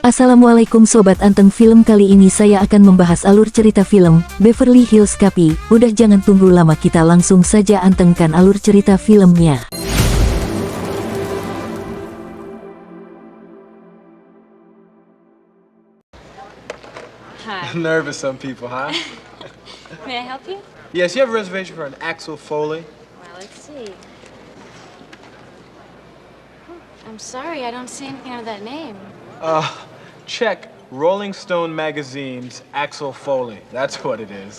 Assalamualaikum Sobat Anteng Film. Kali ini saya akan membahas alur cerita film Beverly Hills Cop. Udah jangan tunggu lama, kita langsung saja antengkan alur cerita filmnya. Hi. Nervous some people, huh? May I help you? Yes, you have a reservation for an Axel Foley? Well, let's see. I'm sorry, I don't see anything of that name. Check Rolling Stone Magazine's Axel Foley. That's what it is.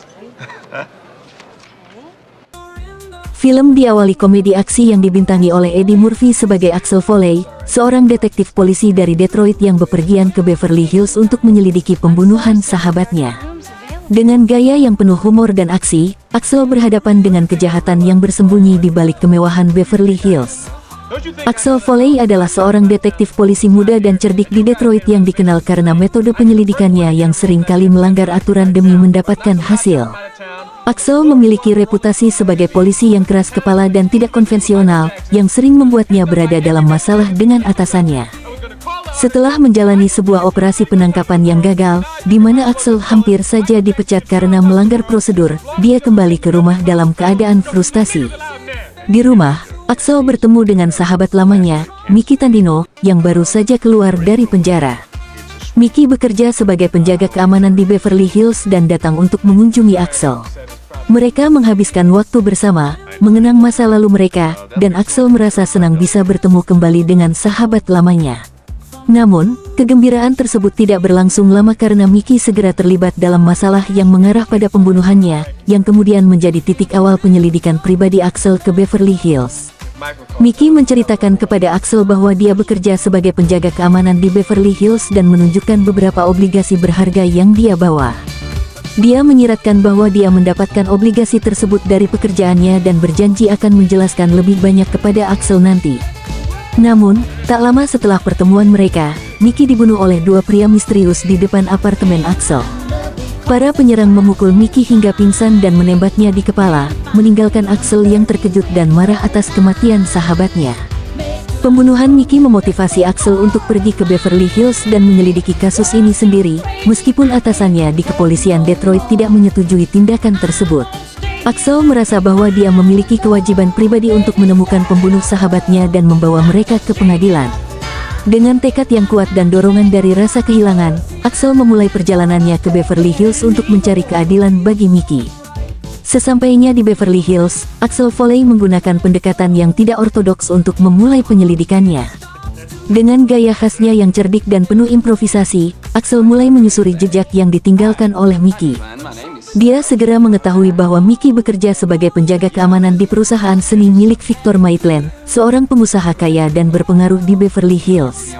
Film diawali komedi aksi yang dibintangi oleh Eddie Murphy sebagai Axel Foley, seorang detektif polisi dari Detroit yang bepergian ke Beverly Hills untuk menyelidiki pembunuhan sahabatnya. Dengan gaya yang penuh humor dan aksi, Axel berhadapan dengan kejahatan yang bersembunyi di balik kemewahan Beverly Hills. Axel Foley adalah seorang detektif polisi muda dan cerdik di Detroit yang dikenal karena metode penyelidikannya yang sering kali melanggar aturan demi mendapatkan hasil. Axel memiliki reputasi sebagai polisi yang keras kepala dan tidak konvensional, yang sering membuatnya berada dalam masalah dengan atasannya. Setelah menjalani sebuah operasi penangkapan yang gagal, di mana Axel hampir saja dipecat karena melanggar prosedur, dia kembali ke rumah dalam keadaan frustasi. Di rumah, Axel bertemu dengan sahabat lamanya, Mickey Tandino, yang baru saja keluar dari penjara. Mickey bekerja sebagai penjaga keamanan di Beverly Hills dan datang untuk mengunjungi Axel. Mereka menghabiskan waktu bersama, mengenang masa lalu mereka, dan Axel merasa senang bisa bertemu kembali dengan sahabat lamanya. Namun, kegembiraan tersebut tidak berlangsung lama karena Mickey segera terlibat dalam masalah yang mengarah pada pembunuhannya, yang kemudian menjadi titik awal penyelidikan pribadi Axel ke Beverly Hills. Mickey menceritakan kepada Axel bahwa dia bekerja sebagai penjaga keamanan di Beverly Hills dan menunjukkan beberapa obligasi berharga yang dia bawa. Dia menyiratkan bahwa dia mendapatkan obligasi tersebut dari pekerjaannya dan berjanji akan menjelaskan lebih banyak kepada Axel nanti. Namun, tak lama setelah pertemuan mereka, Mickey dibunuh oleh dua pria misterius di depan apartemen Axel. Para penyerang memukul Mickey hingga pingsan dan menembaknya di kepala, meninggalkan Axel yang terkejut dan marah atas kematian sahabatnya. Pembunuhan Mickey memotivasi Axel untuk pergi ke Beverly Hills dan menyelidiki kasus ini sendiri, meskipun atasannya di kepolisian Detroit tidak menyetujui tindakan tersebut. Axel merasa bahwa dia memiliki kewajiban pribadi untuk menemukan pembunuh sahabatnya dan membawa mereka ke pengadilan. Dengan tekad yang kuat dan dorongan dari rasa kehilangan, Axel memulai perjalanannya ke Beverly Hills untuk mencari keadilan bagi Mickey. Sesampainya di Beverly Hills, Axel Foley menggunakan pendekatan yang tidak ortodoks untuk memulai penyelidikannya. Dengan gaya khasnya yang cerdik dan penuh improvisasi, Axel mulai menyusuri jejak yang ditinggalkan oleh Mickey. Dia segera mengetahui bahwa Mickey bekerja sebagai penjaga keamanan di perusahaan seni milik Victor Maitland, seorang pengusaha kaya dan berpengaruh di Beverly Hills.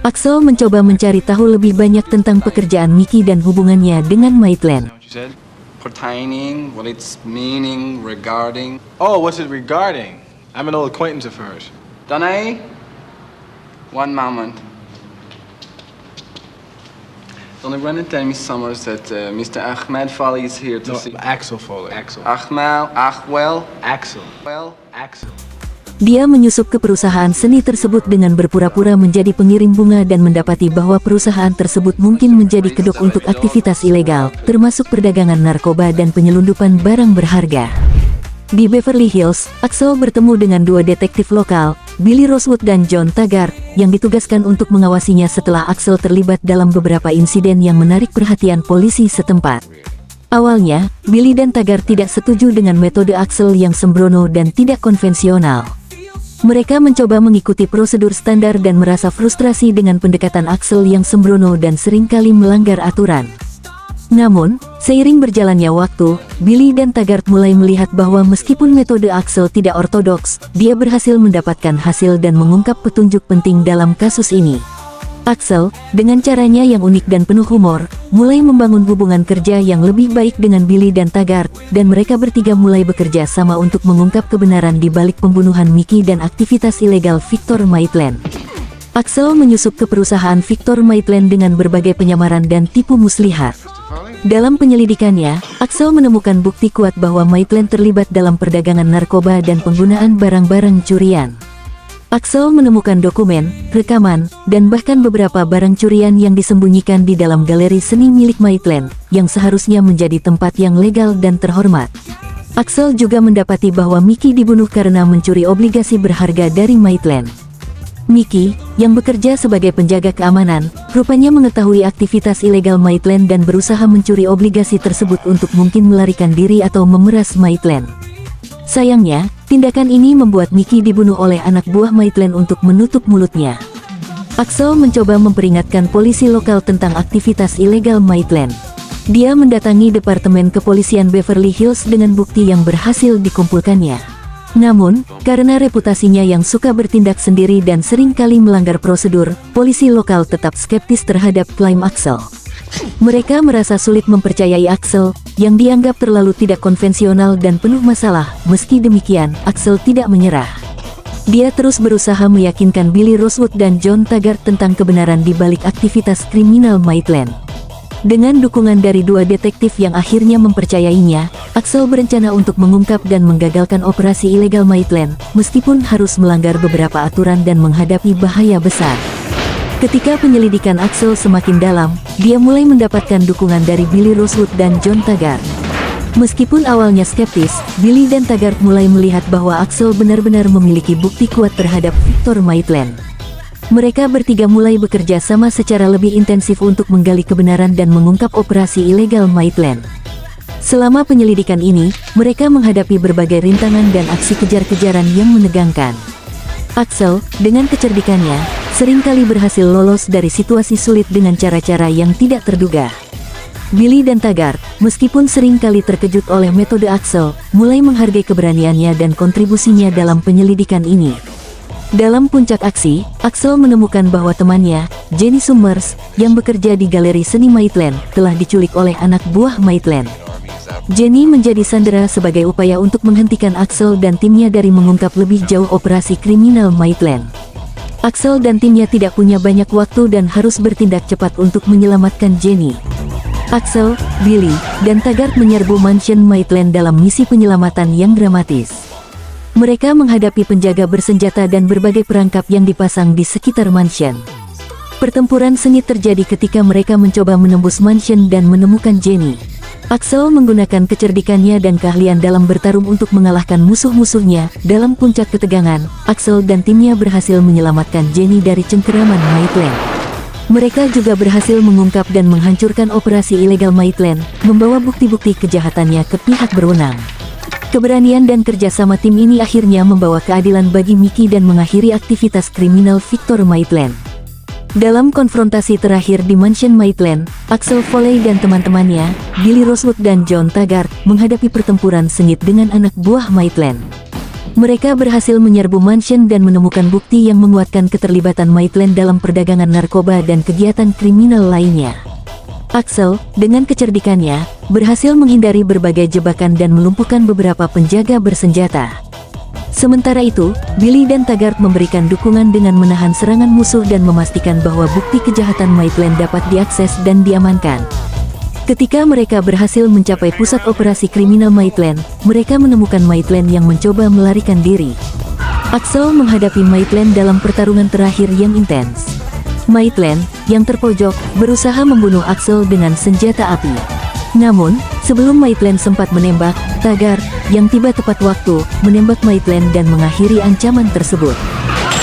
Axel mencoba mencari tahu lebih banyak tentang pekerjaan Mickey dan hubungannya dengan Maitland. Pertaining, what its meaning, regarding. Oh, what's it regarding? I'm an old acquaintance of hers. Danae, one moment. Only run and tell me, Summers, that Mr. Ahmed Foley is here to see. Axel Foley. Axel. Axel. Dia menyusup ke perusahaan seni tersebut dengan berpura-pura menjadi pengirim bunga dan mendapati bahwa perusahaan tersebut mungkin menjadi kedok untuk aktivitas ilegal, termasuk perdagangan narkoba dan penyelundupan barang berharga. Di Beverly Hills, Axel bertemu dengan dua detektif lokal, Billy Rosewood dan John Taggart, yang ditugaskan untuk mengawasinya setelah Axel terlibat dalam beberapa insiden yang menarik perhatian polisi setempat. Awalnya, Billy dan Taggart tidak setuju dengan metode Axel yang sembrono dan tidak konvensional. Mereka mencoba mengikuti prosedur standar dan merasa frustrasi dengan pendekatan Axel yang sembrono dan seringkali melanggar aturan. Namun, seiring berjalannya waktu, Billy dan Taggart mulai melihat bahwa meskipun metode Axel tidak ortodoks, dia berhasil mendapatkan hasil dan mengungkap petunjuk penting dalam kasus ini. Axel, dengan caranya yang unik dan penuh humor, mulai membangun hubungan kerja yang lebih baik dengan Billy dan Taggart, dan mereka bertiga mulai bekerja sama untuk mengungkap kebenaran di balik pembunuhan Mickey dan aktivitas ilegal Victor Maitland. Axel menyusup ke perusahaan Victor Maitland dengan berbagai penyamaran dan tipu muslihat. Dalam penyelidikannya, Axel menemukan bukti kuat bahwa Maitland terlibat dalam perdagangan narkoba dan penggunaan barang-barang curian. Axel menemukan dokumen, rekaman, dan bahkan beberapa barang curian yang disembunyikan di dalam galeri seni milik Maitland, yang seharusnya menjadi tempat yang legal dan terhormat. Axel juga mendapati bahwa Mickey dibunuh karena mencuri obligasi berharga dari Maitland. Mickey, yang bekerja sebagai penjaga keamanan, rupanya mengetahui aktivitas ilegal Maitland dan berusaha mencuri obligasi tersebut untuk mungkin melarikan diri atau memeras Maitland. Sayangnya, tindakan ini membuat Mickey dibunuh oleh anak buah Maitland untuk menutup mulutnya. Axel mencoba memperingatkan polisi lokal tentang aktivitas ilegal Maitland. Dia mendatangi Departemen Kepolisian Beverly Hills dengan bukti yang berhasil dikumpulkannya. Namun, karena reputasinya yang suka bertindak sendiri dan sering kali melanggar prosedur, polisi lokal tetap skeptis terhadap klaim Axel. Mereka merasa sulit mempercayai Axel, yang dianggap terlalu tidak konvensional dan penuh masalah. Meski demikian, Axel tidak menyerah. Dia terus berusaha meyakinkan Billy Rosewood dan John Taggart tentang kebenaran di balik aktivitas kriminal Maitland. Dengan dukungan dari dua detektif yang akhirnya mempercayainya, Axel berencana untuk mengungkap dan menggagalkan operasi ilegal Maitland, meskipun harus melanggar beberapa aturan dan menghadapi bahaya besar. Ketika penyelidikan Axel semakin dalam, dia mulai mendapatkan dukungan dari Billy Rosewood dan John Taggart. Meskipun awalnya skeptis, Billy dan Taggart mulai melihat bahwa Axel benar-benar memiliki bukti kuat terhadap Victor Maitland. Mereka bertiga mulai bekerja sama secara lebih intensif untuk menggali kebenaran dan mengungkap operasi ilegal Maitland. Selama penyelidikan ini, mereka menghadapi berbagai rintangan dan aksi kejar-kejaran yang menegangkan. Axel, dengan kecerdikannya, seringkali berhasil lolos dari situasi sulit dengan cara-cara yang tidak terduga. Billy dan Taggart, meskipun seringkali terkejut oleh metode Axel, mulai menghargai keberaniannya dan kontribusinya dalam penyelidikan ini. Dalam puncak aksi, Axel menemukan bahwa temannya, Jenny Summers, yang bekerja di galeri seni Maitland, telah diculik oleh anak buah Maitland. Jenny menjadi sandera sebagai upaya untuk menghentikan Axel dan timnya dari mengungkap lebih jauh operasi kriminal Maitland. Axel dan timnya tidak punya banyak waktu dan harus bertindak cepat untuk menyelamatkan Jenny. Axel, Billy, dan Taggart menyerbu mansion Maitland dalam misi penyelamatan yang dramatis. Mereka menghadapi penjaga bersenjata dan berbagai perangkap yang dipasang di sekitar mansion. Pertempuran sengit terjadi ketika mereka mencoba menembus mansion dan menemukan Jenny. Axel menggunakan kecerdikannya dan keahlian dalam bertarung untuk mengalahkan musuh-musuhnya. Dalam puncak ketegangan, Axel dan timnya berhasil menyelamatkan Jenny dari cengkeraman Maitland. Mereka juga berhasil mengungkap dan menghancurkan operasi ilegal Maitland, membawa bukti-bukti kejahatannya ke pihak berwenang. Keberanian dan kerjasama tim ini akhirnya membawa keadilan bagi Mickey dan mengakhiri aktivitas kriminal Victor Maitland. Dalam konfrontasi terakhir di mansion Maitland, Axel Foley dan teman-temannya, Billy Rosewood dan John Taggart, menghadapi pertempuran sengit dengan anak buah Maitland. Mereka berhasil menyerbu mansion dan menemukan bukti yang menguatkan keterlibatan Maitland dalam perdagangan narkoba dan kegiatan kriminal lainnya. Axel, dengan kecerdikannya, berhasil menghindari berbagai jebakan dan melumpuhkan beberapa penjaga bersenjata. Sementara itu, Billy dan Taggart memberikan dukungan dengan menahan serangan musuh dan memastikan bahwa bukti kejahatan Maitland dapat diakses dan diamankan. Ketika mereka berhasil mencapai pusat operasi kriminal Maitland, mereka menemukan Maitland yang mencoba melarikan diri. Axel menghadapi Maitland dalam pertarungan terakhir yang intens. Maitland, yang terpojok, berusaha membunuh Axel dengan senjata api. Namun, sebelum Maitland sempat menembak, Taggart, yang tiba tepat waktu, menembak Maitland dan mengakhiri ancaman tersebut.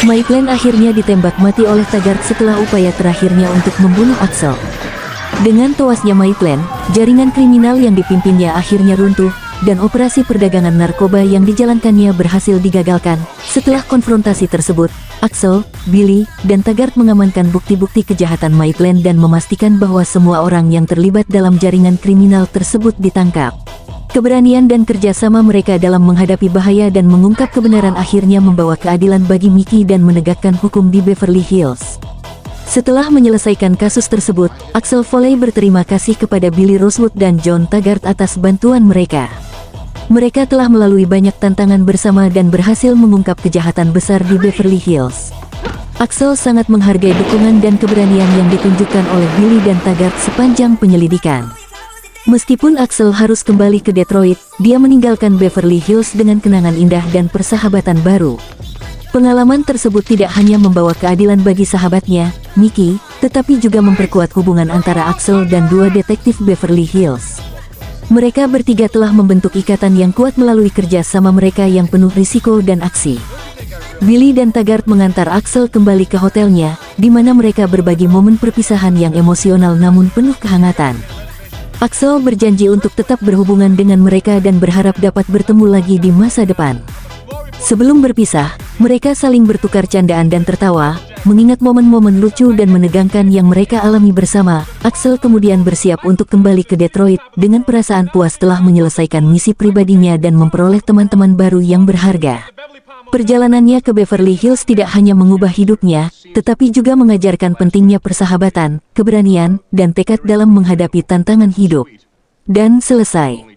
Maitland akhirnya ditembak mati oleh Taggart setelah upaya terakhirnya untuk membunuh Axel. Dengan tewasnya Maitland, jaringan kriminal yang dipimpinnya akhirnya runtuh, dan operasi perdagangan narkoba yang dijalankannya berhasil digagalkan. Setelah konfrontasi tersebut, Axel, Billy, dan Taggart mengamankan bukti-bukti kejahatan Maitland dan memastikan bahwa semua orang yang terlibat dalam jaringan kriminal tersebut ditangkap. Keberanian dan kerjasama mereka dalam menghadapi bahaya dan mengungkap kebenaran akhirnya membawa keadilan bagi Mickey dan menegakkan hukum di Beverly Hills. Setelah menyelesaikan kasus tersebut, Axel Foley berterima kasih kepada Billy Rosewood dan John Taggart atas bantuan mereka. Mereka telah melalui banyak tantangan bersama dan berhasil mengungkap kejahatan besar di Beverly Hills. Axel sangat menghargai dukungan dan keberanian yang ditunjukkan oleh Billy dan Taggart sepanjang penyelidikan. Meskipun Axel harus kembali ke Detroit, dia meninggalkan Beverly Hills dengan kenangan indah dan persahabatan baru. Pengalaman tersebut tidak hanya membawa keadilan bagi sahabatnya, Mickey, tetapi juga memperkuat hubungan antara Axel dan dua detektif Beverly Hills. Mereka bertiga telah membentuk ikatan yang kuat melalui kerja sama mereka yang penuh risiko dan aksi. Billy dan Taggart mengantar Axel kembali ke hotelnya, di mana mereka berbagi momen perpisahan yang emosional namun penuh kehangatan. Axel berjanji untuk tetap berhubungan dengan mereka dan berharap dapat bertemu lagi di masa depan. Sebelum berpisah, mereka saling bertukar candaan dan tertawa, mengingat momen-momen lucu dan menegangkan yang mereka alami bersama. Axel kemudian bersiap untuk kembali ke Detroit dengan perasaan puas telah menyelesaikan misi pribadinya dan memperoleh teman-teman baru yang berharga. Perjalanannya ke Beverly Hills tidak hanya mengubah hidupnya, tetapi juga mengajarkan pentingnya persahabatan, keberanian, dan tekad dalam menghadapi tantangan hidup. Dan selesai.